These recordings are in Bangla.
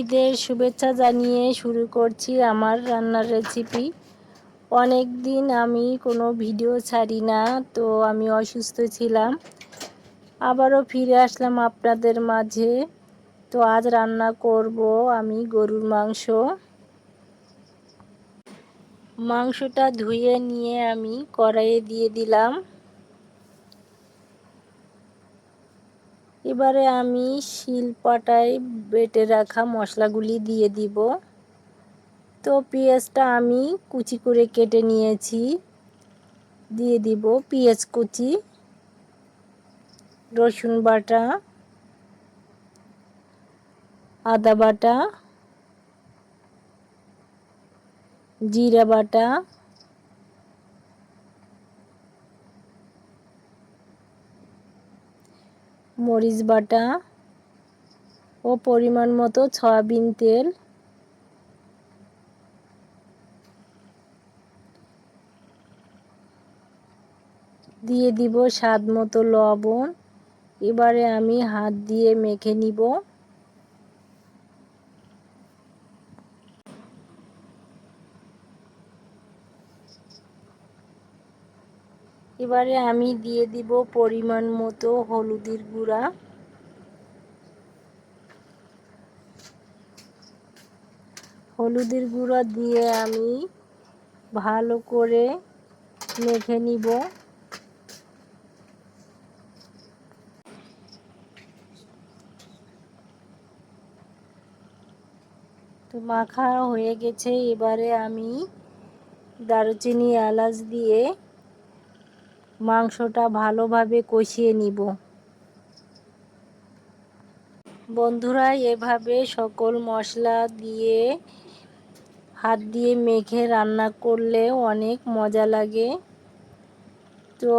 ঈদের শুভেচ্ছা জানিয়ে শুরু করছি আমার রান্নার রেসিপি। অনেক দিন আমি কোনো ভিডিও ছাড়ি না, তো আমি অসুস্থ ছিলাম। আবারও ফিরে আসলাম আপনাদের মাঝে। তো আজ রান্না করব আমি গরুর মাংস। মাংসটা ধুয়ে নিয়ে আমি কড়াইয়ে দিয়ে দিলাম। এবারে আমি শিলপাটায় বেটে রাখা মশলাগুলি দিয়ে দিব। তো পেঁয়াজটা আমি কুচি করে কেটে নিয়েছি, দিয়ে দিব পেঁয়াজ কুচি, রসুন বাটা, আদা বাটা, জিরা বাটা, মরিচ বাটা ও পরিমাণ মতো সয়াবিন তেল। দিয়ে দিব স্বাদ মতো লবণ। এবারে আমি হাত দিয়ে মেখে নিব। এবারে আমি দিয়ে দিব পরিমাণ মতো হলুদের গুঁড়া। হলুদের গুঁড়া দিয়ে আমি ভালো করে মেখে নিব। তো মাখা হয়ে গেছে। এবারে আমি দারুচিনি এলাচ দিয়ে মাংসটা ভালোভাবে কষিয়ে নিব। বন্ধুরা, এভাবে সকল মশলা দিয়ে হাত দিয়ে মেখে রান্না করলে অনেক মজা লাগে। তো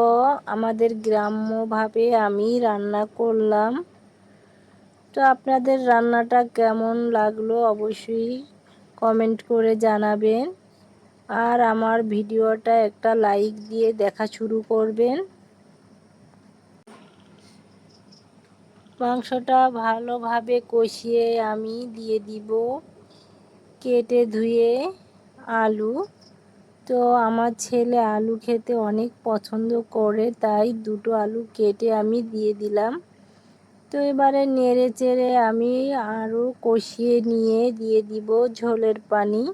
আমাদের গ্রাম্যভাবে আমি রান্না করলাম। তো আপনাদের রান্নাটা কেমন লাগলো অবশ্যই কমেন্ট করে জানাবেন। আর আমার ভিডিওটা একটা লাইক দিয়ে দেখা শুরু করবেন। মাংসটা ভালোভাবে কষিয়ে আমি দিয়ে দিব কেটে ধুয়ে আলু। তো আমার ছেলে আলু খেতে অনেক পছন্দ করে, তাই দুটো আলু কেটে আমি দিয়ে দিলাম। তো এবারে নেড়ে চেড়ে আমি আরও কষিয়ে নিয়ে দিয়ে দিব ঝোলের পানি।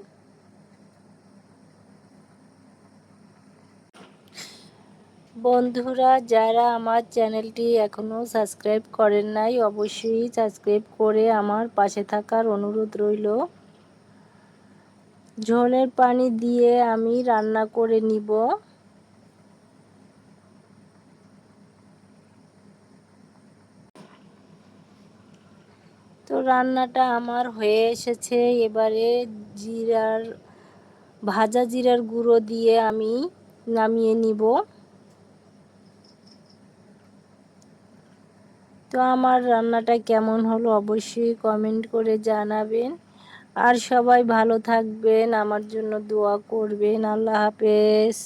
বন্ধুরা, যারা আমার চ্যানেলটি এখনও সাবস্ক্রাইব করেন নাই, অবশ্যই সাবস্ক্রাইব করে আমার পাশে থাকার অনুরোধ রইল। ঝোলের পানি দিয়ে আমি রান্না করে নিব। তো রান্নাটা আমার হয়ে এসেছে। এবারে ভাজা জিরার গুঁড়ো দিয়ে আমি নামিয়ে নিব। তো আমার রান্নাটা কেমন হলো অবশ্যই কমেন্ট করে জানাবেন। আর সবাই ভালো থাকবেন, আমার জন্য দোয়া করবেন। আল্লাহ হাফেজ।